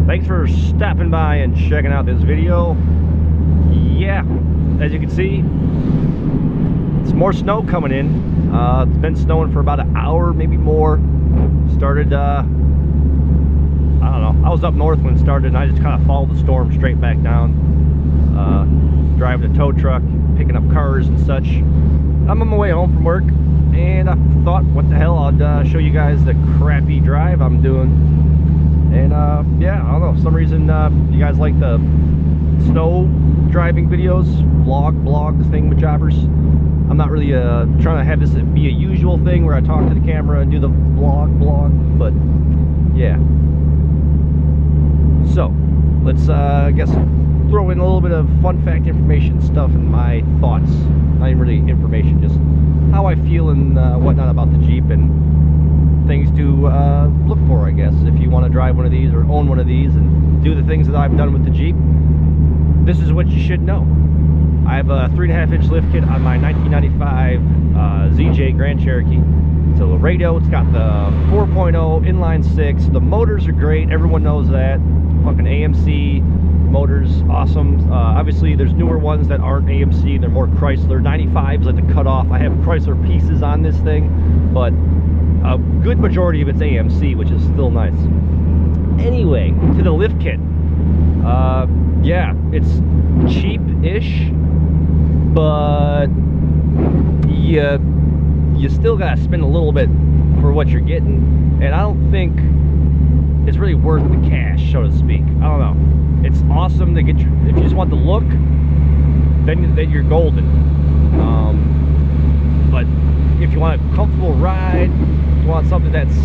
Thanks for stopping by and checking out this video. Yeah, as you can see, it's more snow coming in. It's been snowing for about an hour, maybe more. Started, I don't know, I was up north when it started, and I just kind of followed the storm straight back down. Driving a tow truck, picking up cars and such. I'm on my way home from work, and I thought, what the hell, I'd show you guys the crappy drive I'm doing. And yeah, I don't know, for some reason you guys like the snow driving videos, blogs, thingamajobbers. I'm not really trying to have this be a usual thing where I talk to the camera and do the blog, but yeah. So let's I guess throw in a little bit of fun fact information stuff and my thoughts. Not even really information, just how I feel and whatnot about the Jeep and things to look for, I guess, if you want to drive one of these or own one of these and do the things that I've done with the Jeep. This is what you should know. I have a 3.5-inch lift kit on my 1995 ZJ Grand Cherokee. It's a Laredo. It's got the 4.0 inline 6. The motors are great. Everyone knows that. Fucking AMC motors, awesome. Obviously, there's newer ones that aren't AMC. They're more Chrysler. 95's like the cutoff. I have Chrysler pieces on this thing, but a good majority of it's AMC, which is still nice. Anyway, to the lift kit. Yeah, it's cheap-ish, but you still gotta spend a little bit for what you're getting, and I don't think it's really worth the cash, so to speak. I don't know. It's awesome to get your, if you just want the look, then you're golden. But if you want a comfortable ride, you want something that's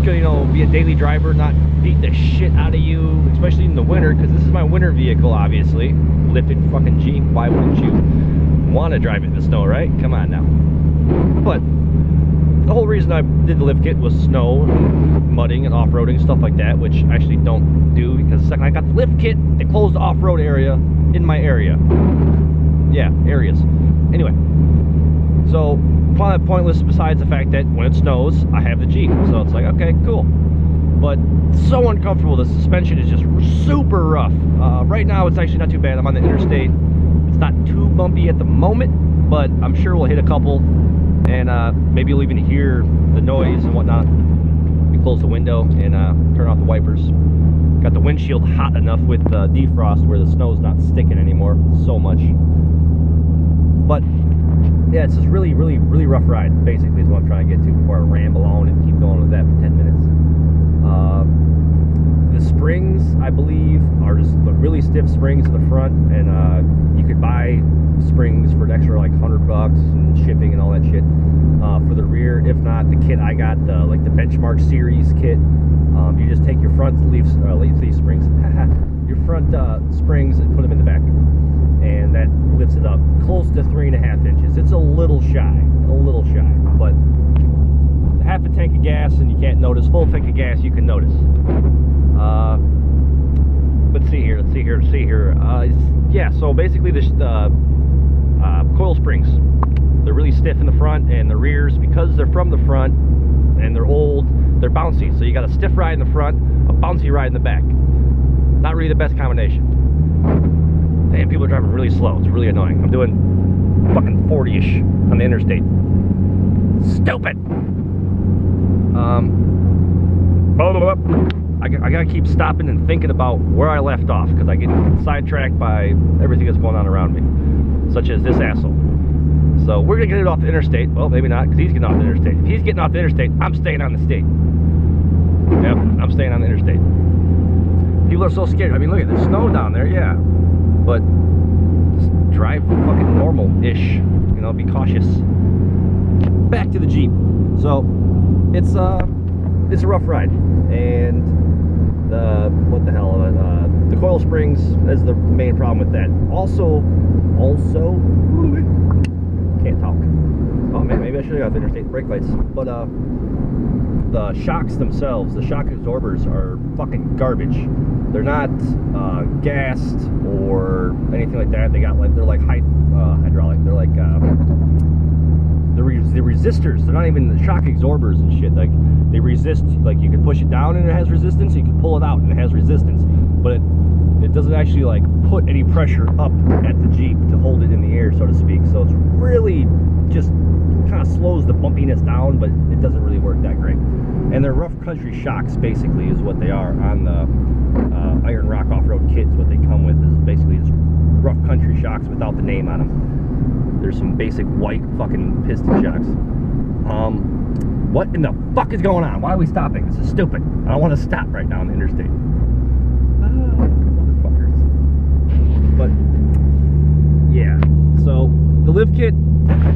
gonna, you know, be a daily driver, not beat the shit out of you, especially in the winter, because this is my winter vehicle, obviously. Lifted fucking Jeep. Why wouldn't you want to drive it in the snow, right? Come on now. But the whole reason I did the lift kit was snow, mudding, and off-roading, stuff like that, which I actually don't do, because the second I got the lift kit, they closed the off-road area in my area. Yeah, areas. Anyway, so pointless besides the fact that when it snows, I have the Jeep. So it's like, okay, cool. But so uncomfortable. The suspension is just super rough. Right now, it's actually not too bad. I'm on the interstate. It's not too bumpy at the moment, but I'm sure we'll hit a couple, and maybe you'll even hear the noise and whatnot. We close the window and turn off the wipers. Got the windshield hot enough with defrost where the snow's not sticking anymore so much. But yeah, it's just really rough ride, basically, is what I'm trying to get to before I ramble on and keep going with that for 10 minutes. The springs, I believe, are just the really stiff springs in the front, and you could buy springs for an extra like $100 and shipping and all that shit for the rear. If not, the kit I got, like the Benchmark series kit, you just take your front leaf springs, your front springs, and put them in the back, and that lifts it up close to 3.5 inches. It's a little shy, but half a tank of gas and you can't notice. Full tank of gas you can notice. Let's see here. Yeah, so basically the coil springs, they're really stiff in the front, and the rears, because they're from the front and they're old, they're bouncy. So you got a stiff ride in the front, a bouncy ride in the back. Not really the best combination. And people are driving really slow. It's really annoying. I'm doing fucking 40-ish on the interstate. Stupid. I gotta keep stopping and thinking about where I left off, because I get sidetracked by everything that's going on around me, such as this asshole. So we're gonna get it off the interstate. Well, maybe not, because he's getting off the interstate. If he's getting off the interstate, I'm staying on the state. Yep, I'm staying on the interstate. People are so scared. I mean, look at the snow down there, yeah, but just drive fucking normal-ish. You know, be cautious. Back to the Jeep. So it's a rough ride, and what the hell, the coil springs is the main problem with that. Also, can't talk. Oh man, maybe I should have got the interstate brake lights. But the shocks themselves, the shock absorbers, are fucking garbage. They're not gassed or anything like that. They got like, they're like hydraulic. They're like the resistors, they're not even the shock absorbers and shit. Like, they resist, like you can push it down and it has resistance, you can pull it out and it has resistance, but it doesn't actually like put any pressure up at the Jeep to hold it in the air, so to speak. So it's really just kind of slows the bumpiness down, but it doesn't really work that great. And they're rough country shocks, basically, is what they are on the Iron Rock Off-Road kits. What they come with is basically just rough country shocks without the name on them. There's some basic white fucking piston shocks. What in the fuck is going on? Why are we stopping? This is stupid. I don't want to stop right now on the interstate. Motherfuckers. But yeah, so the lift kit,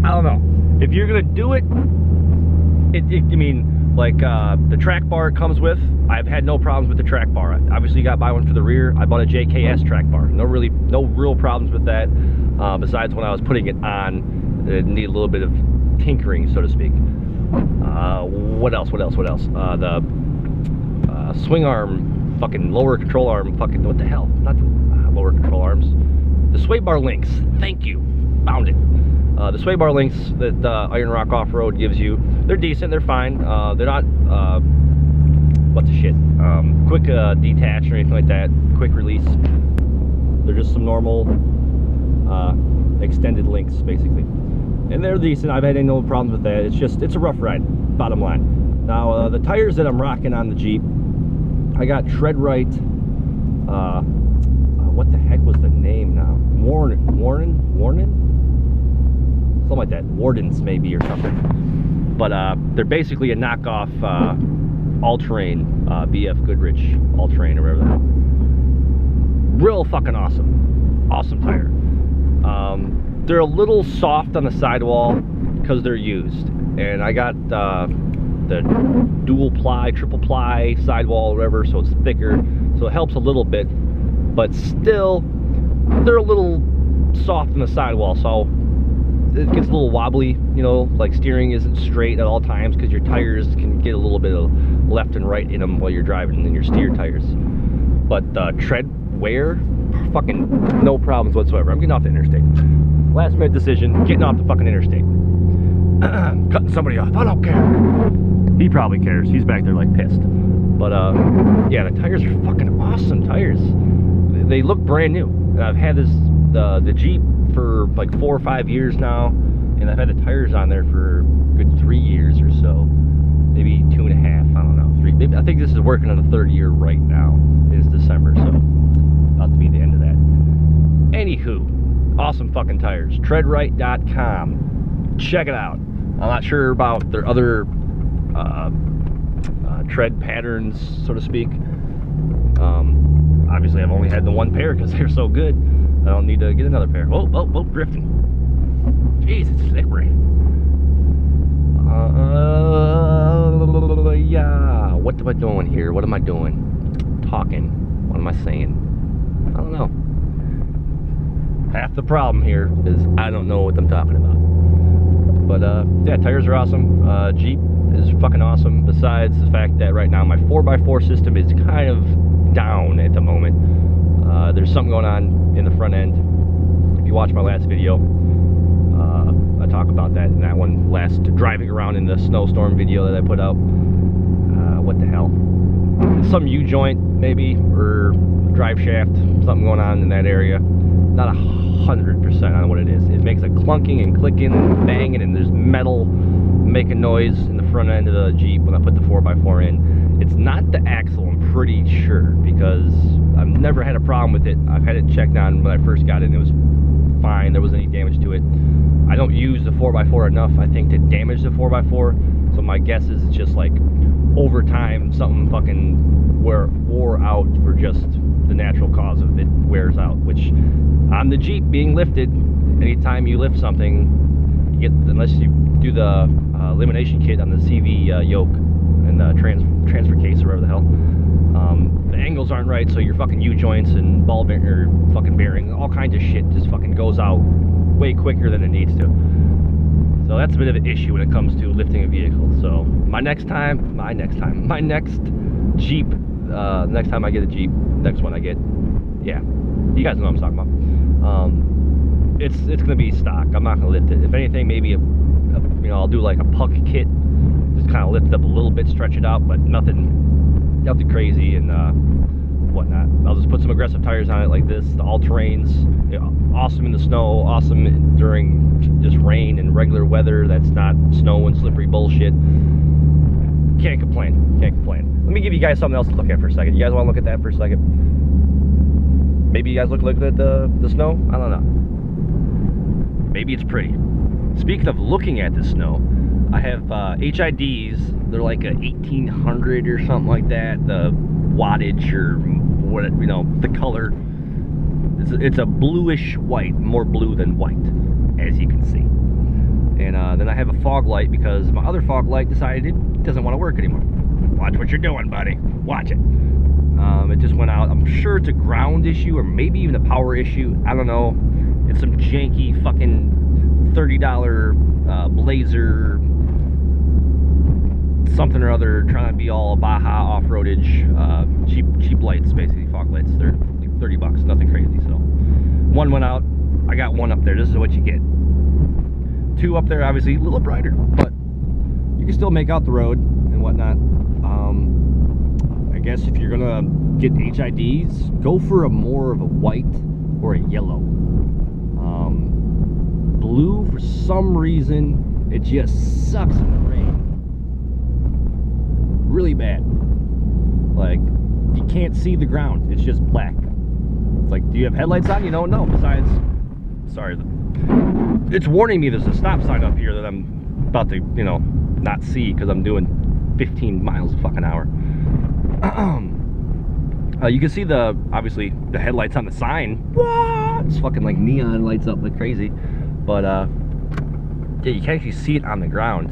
I don't know. If you're gonna do it, I mean, like the track bar it comes with, I've had no problems with the track bar. Obviously, you got to buy one for the rear. I bought a JKS track bar. No real problems with that. Besides when I was putting it on, it needed a little bit of tinkering, so to speak. What else? The swing arm, fucking lower control arm, fucking what the hell? Not the lower control arms. The sway bar links. Thank you. Found it. The sway bar links that Iron Rock Off-Road gives you, they're decent, they're fine. They're not, what the shit, quick detach or anything like that, quick release. They're just some normal extended links, basically. And they're decent. I've had no problems with that. It's a rough ride, bottom line. Now, the tires that I'm rocking on the Jeep, I got Tread-Rite, what the heck was the name now? Warren? Something like that, Wardens maybe or something. But they're basically a knockoff All-Terrain, BF Goodrich All-Terrain or whatever the hell. Real fucking awesome tire. They're a little soft on the sidewall because they're used, and I got the dual ply, triple ply sidewall or whatever, so it's thicker, so it helps a little bit, but still they're a little soft on the sidewall, so it gets a little wobbly, you know, like steering isn't straight at all times because your tires can get a little bit of left and right in them while you're driving in your steer tires. But tread wear, fucking no problems whatsoever. I'm getting off the interstate. Last minute decision, getting off the fucking interstate. Cutting somebody off, I don't care. He probably cares, he's back there like pissed. But yeah, the tires are fucking awesome tires. They look brand new. I've had the Jeep for like 4 or 5 years now, and I've had the tires on there for a good 3 years or so, maybe 2.5, I don't know, 3. Maybe, I think this is working on the 3rd year right now. It's December, so about to be the end of that. Anywho, awesome fucking tires. Treadrite.com. Check it out. I'm not sure about their other tread patterns, so to speak. Obviously, I've only had the one pair because they're so good. I don't need to get another pair. Whoa, drifting. Jeez, it's slippery. Yeah. What am I doing here? What am I doing? Talking. What am I saying? I don't know. Half the problem here is I don't know what I'm talking about. But yeah, tires are awesome. Jeep is fucking awesome. Besides the fact that right now my 4x4 system is kind of down at the moment. There's something going on in the front end. If you watch my last video, I talk about that in that one, last driving around in the snowstorm video that I put out. What the hell? Some U-joint maybe, or drive shaft, something going on in that area. Not 100% on what it is. It makes a clunking and clicking and banging, and there's metal making noise in the front end of the Jeep when I put the 4x4 in. It's not the axle, I'm pretty sure, because I've never had a problem with it. I've had it checked on when I first got it, and it was fine. There wasn't any damage to it. I don't use the 4x4 enough, I think, to damage the 4x4, so my guess is it's just like over time something fucking wore out for just the natural cause of it wears out, which on the Jeep being lifted, anytime you lift something, you get, unless you do the elimination kit on the CV yoke and the transfer case or whatever the hell, the angles aren't right, so your fucking U-joints and ball bearing, or fucking bearing, all kinds of shit just fucking goes out way quicker than it needs to. So that's a bit of an issue when it comes to lifting a vehicle. So my next Jeep, next time I get a Jeep, next one I get, yeah, you guys know what I'm talking about. It's gonna be stock. I'm not gonna lift it. If anything, maybe you know, I'll do like a puck kit, just kind of lift it up a little bit, stretch it out, but nothing crazy and whatnot. I'll just put some aggressive tires on it like this, the all-terrains, you know, awesome in the snow, awesome during just rain and regular weather that's not snow and slippery bullshit. Can't complain, can't complain. Let me give you guys something else to look at for a second. You guys want to look at that for a second? Maybe you guys look at the snow? I don't know. Maybe it's pretty. Speaking of looking at the snow, I have HIDs. They're like a 1800 or something like that. The wattage or what, you know, the color. It's a bluish white, more blue than white, as you can see. And then I have a fog light because my other fog light decided it doesn't want to work anymore. Watch what you're doing, buddy. Watch it. It just went out. I'm sure it's a ground issue or maybe even a power issue. I don't know. It's some janky fucking $30 Blazer something or other, trying to be all Baja off-roadage, cheap lights, basically, fog lights. They're like 30 bucks, nothing crazy. So one went out. I got one up there. This is what you get. Two up there, obviously a little brighter, but you can still make out the road and whatnot. I guess if you're gonna get HIDs, go for more of a white or a yellow. Blue, for some reason, it just sucks in the rain. Really bad. Like, you can't see the ground. It's just black. It's like, do you have headlights on? You don't know. Besides, sorry, it's warning me there's a stop sign up here that I'm about to, you know, not see because I'm doing 15 miles a fucking hour. You can see obviously the headlights on the sign. What? It's fucking like neon lights up like crazy. But yeah, you can actually see it on the ground.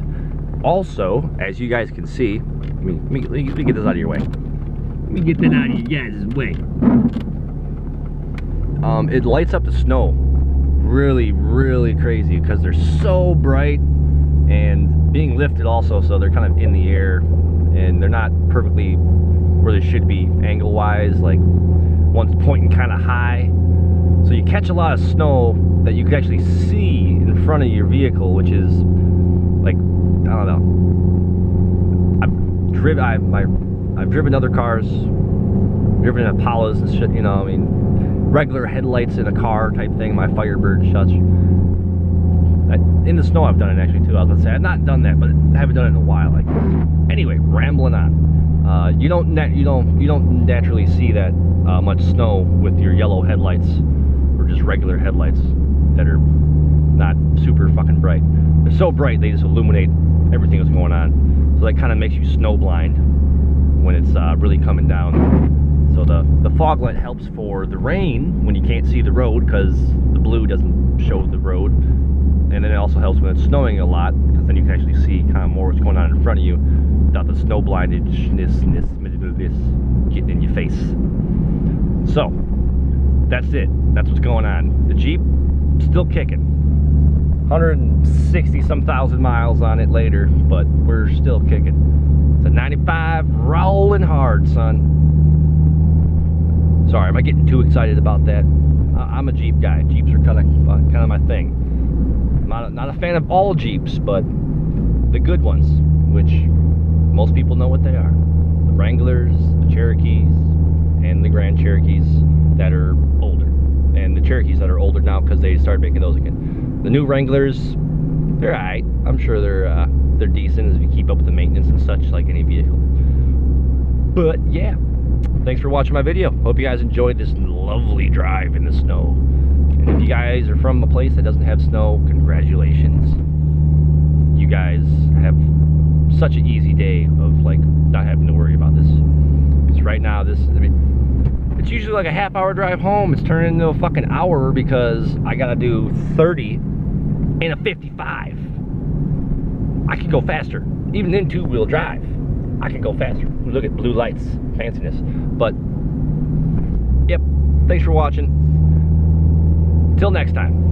Also, as you guys can see, let me get this out of your way. Let me get that out of you guys' way. It lights up the snow really crazy because they're so bright and being lifted also, so they're kind of in the air and they're not perfectly where they should be angle wise. Like, one's pointing kind of high, so you catch a lot of snow that you can actually see in front of your vehicle, which is like, I don't know. I've driven other cars, driven Impalas and shit, you know, I mean, regular headlights in a car type thing, my Firebird and such. In the snow I've done it actually too. I was gonna say I've not done that, but I haven't done it in a while. Like, anyway, rambling on. You don't naturally see that much snow with your yellow headlights or just regular headlights that are not super fucking bright. They're so bright they just illuminate everything that's going on. So that kind of makes you snow blind when it's really coming down. So the fog light helps for the rain when you can't see the road because the blue doesn't show the road. And then it also helps when it's snowing a lot because then you can actually see kind of more what's going on in front of you without the snow blindedness getting in your face. So that's it. That's what's going on. The Jeep still kicking. 160 some thousand miles on it later, but we're still kicking. It's a 95 rolling hard, son. Sorry, am I getting too excited about that? I'm a Jeep guy. Jeeps are kind of my thing. I'm not a fan of all Jeeps, but the good ones, which most people know what they are. The Wranglers, the Cherokees, and the Grand Cherokees that are older. And the Cherokees that are older now because they started making those again. The new Wranglers, they're alright. I'm sure they're decent if you keep up with the maintenance and such like any vehicle. But yeah, thanks for watching my video. Hope you guys enjoyed this lovely drive in the snow. And if you guys are from a place that doesn't have snow, congratulations. You guys have such an easy day of like not having to worry about this. Because right now it's usually like a half-hour drive home. It's turning into a fucking hour because I gotta do 30 in a 55. I can go faster. Even in two-wheel drive, I can go faster. Look at blue lights, fanciness. But, yep, thanks for watching. Till next time.